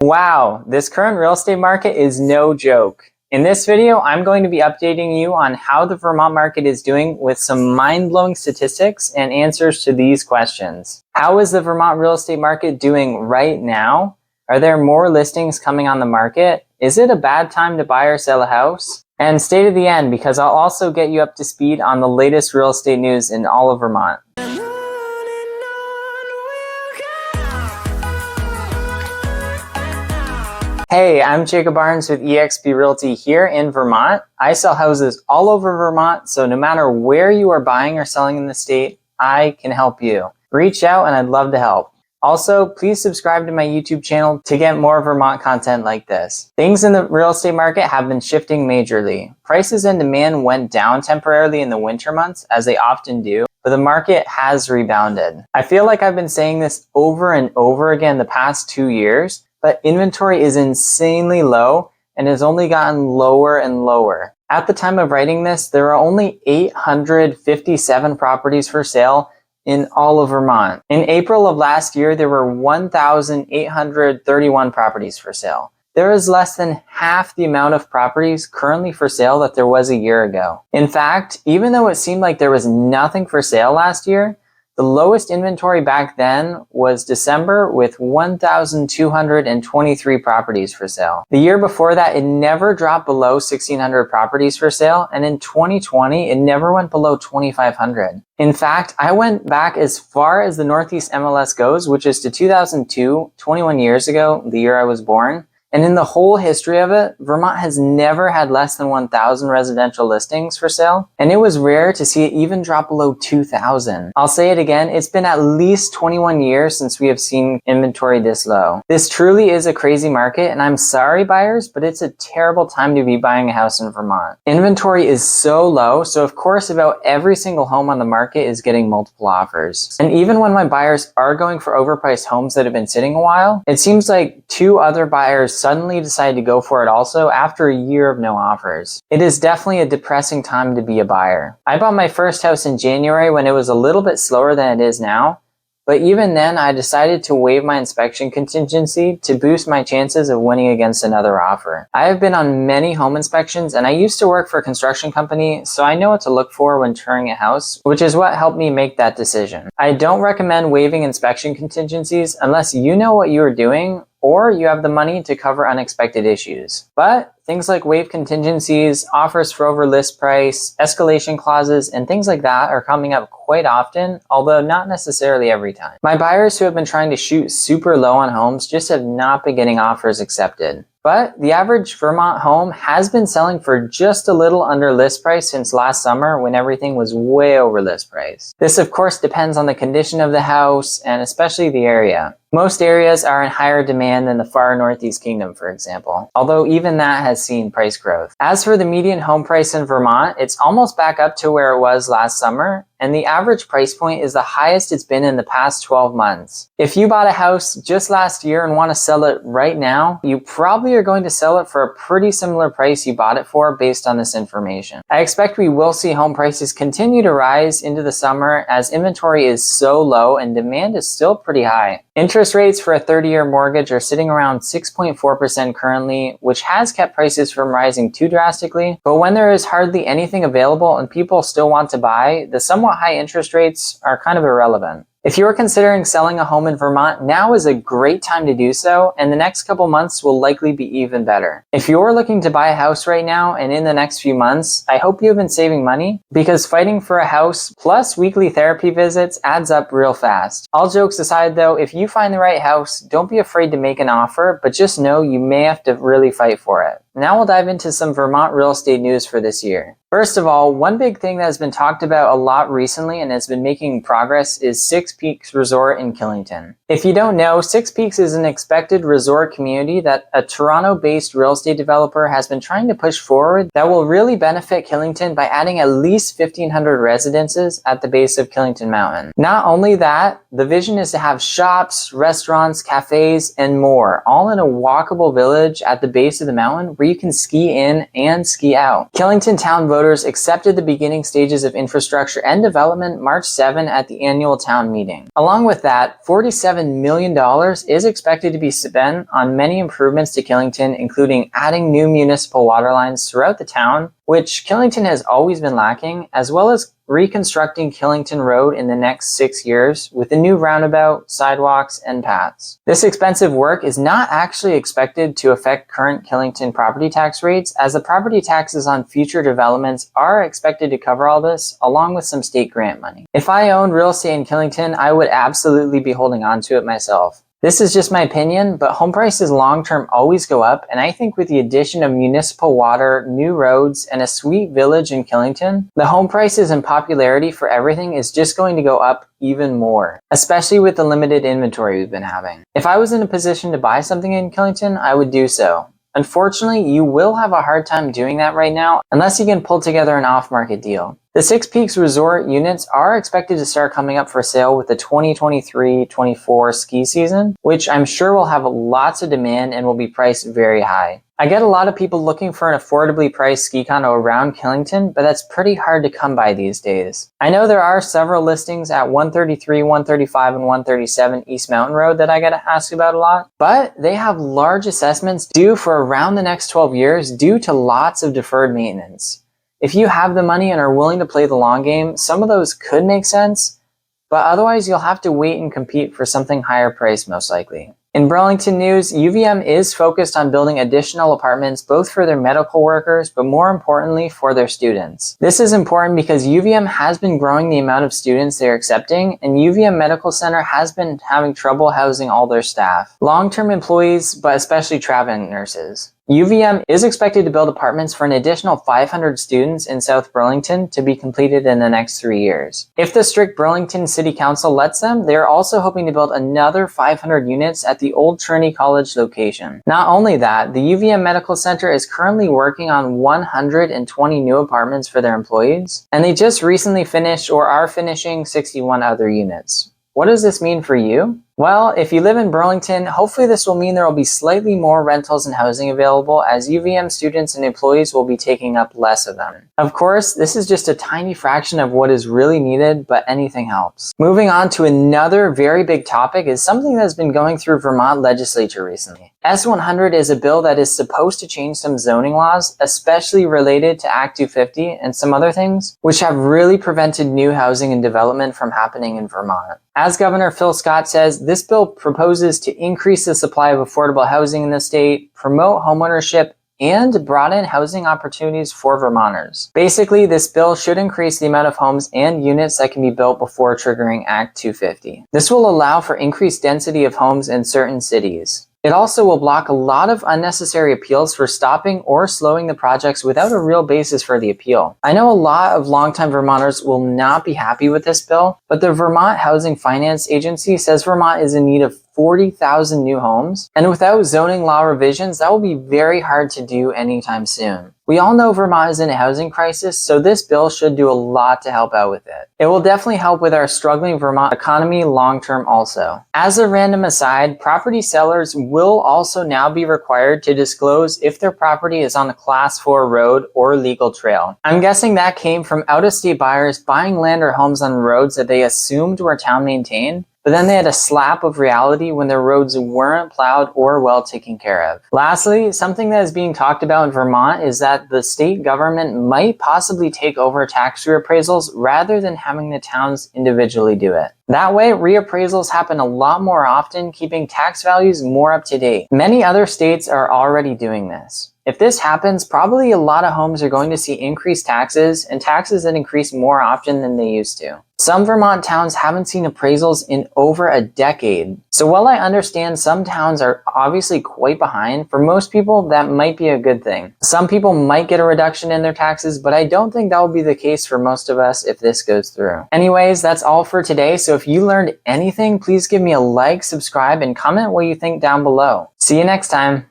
Wow, this current real estate market is no joke. In this video, I'm going to be updating you on how the Vermont market is doing with some mind-blowing statistics and answers to these questions. How is the Vermont real estate market doing right now? Are there more listings coming on the market? Is it a bad time to buy or sell a house? And stay to the end because I'll also get you up to speed on the latest real estate news in all of Vermont. Hey, I'm Jacob Barnes with eXp Realty here in Vermont. I sell houses all over Vermont, so no matter where you are buying or selling in the state, I can help you. Reach out and I'd love to help. Also, please subscribe to my YouTube channel to get more Vermont content like this. Things in the real estate market have been shifting majorly. Prices and demand went down temporarily in the winter months, as they often do, but the market has rebounded. I feel like I've been saying this over and over again the past 2 years, but inventory is insanely low and has only gotten lower and lower. At the time of writing this, there are only 857 properties for sale in all of Vermont. In April of last year, there were 1,831 properties for sale. There is less than half the amount of properties currently for sale that there was a year ago. In fact, even though it seemed like there was nothing for sale last year, the lowest inventory back then was December with 1,223 properties for sale. The year before that, it never dropped below 1,600 properties for sale, and in 2020, it never went below 2,500. In fact, I went back as far as the Northeast MLS goes, which is to 2002, 21 years ago, the year I was born. And in the whole history of it, Vermont has never had less than 1,000 residential listings for sale. And it was rare to see it even drop below 2,000. I'll say it again, it's been at least 21 years since we have seen inventory this low. This truly is a crazy market, and I'm sorry buyers, but it's a terrible time to be buying a house in Vermont. Inventory is so low, so of course about every single home on the market is getting multiple offers. And even when my buyers are going for overpriced homes that have been sitting a while, it seems like 2 other buyers suddenly decide to go for it also after a year of no offers. It is definitely a depressing time to be a buyer. I bought my first house in January when it was a little bit slower than it is now, but even then I decided to waive my inspection contingency to boost my chances of winning against another offer. I have been on many home inspections and I used to work for a construction company, so I know what to look for when touring a house, which is what helped me make that decision. I don't recommend waiving inspection contingencies unless you know what you are doing or you have the money to cover unexpected issues. But things like waive contingencies, offers for over list price, escalation clauses, and things like that are coming up quite often, although not necessarily every time. My buyers who have been trying to shoot super low on homes just have not been getting offers accepted. But the average Vermont home has been selling for just a little under list price since last summer when everything was way over list price. This of course depends on the condition of the house and especially the area. Most areas are in higher demand than the far Northeast Kingdom, for example, although even that has seen price growth. As for the median home price in Vermont, it's almost back up to where it was last summer, and the average price point is the highest it's been in the past 12 months. If you bought a house just last year and want to sell it right now, you probably are going to sell it for a pretty similar price you bought it for based on this information. I expect we will see home prices continue to rise into the summer as inventory is so low and demand is still pretty high. Interest rates for a 30-year mortgage are sitting around 6.4% currently, which has kept prices from rising too drastically. But when there is hardly anything available and people still want to buy, the somewhat high interest rates are kind of irrelevant. If you are considering selling a home in Vermont, now is a great time to do so, and the next couple months will likely be even better. If you're looking to buy a house right now and in the next few months, I hope you've been saving money because fighting for a house plus weekly therapy visits adds up real fast. All jokes aside though, if you find the right house, don't be afraid to make an offer, but just know you may have to really fight for it. Now we'll dive into some Vermont real estate news for this year. First of all, one big thing that has been talked about a lot recently and has been making progress is Six Peaks Resort in Killington. If you don't know, Six Peaks is an expected resort community that a Toronto-based real estate developer has been trying to push forward that will really benefit Killington by adding at least 1,500 residences at the base of Killington Mountain. Not only that, the vision is to have shops, restaurants, cafes, and more, all in a walkable village at the base of the mountain where you can ski in and ski out. Killington Town voted voters accepted the beginning stages of infrastructure and development March 7 at the annual town meeting. Along with that, $47 million is expected to be spent on many improvements to Killington, including adding new municipal water lines throughout the town, which Killington has always been lacking, as well as reconstructing Killington Road in the next 6 years with a new roundabout, sidewalks, and paths. This expensive work is not actually expected to affect current Killington property tax rates, as the property taxes on future developments are expected to cover all this, along with some state grant money. If I owned real estate in Killington, I would absolutely be holding on to it myself. This is just my opinion, but home prices long-term always go up, and I think with the addition of municipal water, new roads, and a sweet village in Killington, the home prices and popularity for everything is just going to go up even more, especially with the limited inventory we've been having. If I was in a position to buy something in Killington, I would do so. Unfortunately, you will have a hard time doing that right now unless you can pull together an off-market deal. The Six Peaks Resort units are expected to start coming up for sale with the 2023-24 ski season, which I'm sure will have lots of demand and will be priced very high. I get a lot of people looking for an affordably priced ski condo around Killington, but that's pretty hard to come by these days. I know there are several listings at 133, 135, and 137 East Mountain Road that I get asked about a lot, but they have large assessments due for around the next 12 years due to lots of deferred maintenance. If you have the money and are willing to play the long game, some of those could make sense, but otherwise you'll have to wait and compete for something higher priced most likely. In Burlington news, UVM is focused on building additional apartments both for their medical workers, but more importantly for their students. This is important because UVM has been growing the amount of students they're accepting, and UVM Medical Center has been having trouble housing all their staff. Long-term employees, but especially traveling nurses. UVM is expected to build apartments for an additional 500 students in South Burlington to be completed in the next 3 years. If the strict Burlington City Council lets them, they are also hoping to build another 500 units at the old Trinity College location. Not only that, the UVM Medical Center is currently working on 120 new apartments for their employees, and they just recently finished or are finishing 61 other units. What does this mean for you? Well, if you live in Burlington, hopefully this will mean there will be slightly more rentals and housing available, as UVM students and employees will be taking up less of them. Of course, this is just a tiny fraction of what is really needed, but anything helps. Moving on to another very big topic is something that has been going through Vermont legislature recently. S100 is a bill that is supposed to change some zoning laws, especially related to Act 250 and some other things, which have really prevented new housing and development from happening in Vermont. As Governor Phil Scott says, this bill proposes to increase the supply of affordable housing in the state, promote homeownership, and broaden housing opportunities for Vermonters. Basically, this bill should increase the amount of homes and units that can be built before triggering Act 250. This will allow for increased density of homes in certain cities. It also will block a lot of unnecessary appeals for stopping or slowing the projects without a real basis for the appeal. I know a lot of longtime Vermonters will not be happy with this bill, but the Vermont Housing Finance Agency says Vermont is in need of 40,000 new homes, and without zoning law revisions, that will be very hard to do anytime soon. We all know Vermont is in a housing crisis, so this bill should do a lot to help out with it. It will definitely help with our struggling Vermont economy long-term also. As a random aside, property sellers will also now be required to disclose if their property is on a Class 4 road or legal trail. I'm guessing that came from out-of-state buyers buying land or homes on roads that they assumed were town-maintained, but then they had a slap of reality when their roads weren't plowed or well taken care of. Lastly, something that is being talked about in Vermont is that the state government might possibly take over tax reappraisals rather than having the towns individually do it. That way, reappraisals happen a lot more often, keeping tax values more up to date. Many other states are already doing this. If this happens, probably a lot of homes are going to see increased taxes, and taxes that increase more often than they used to. Some Vermont towns haven't seen appraisals in over a decade. So while I understand some towns are obviously quite behind, for most people that might be a good thing. Some people might get a reduction in their taxes, but I don't think that will be the case for most of us if this goes through. Anyways, that's all for today. So if you learned anything, please give me a like, subscribe, and comment what you think down below. See you next time.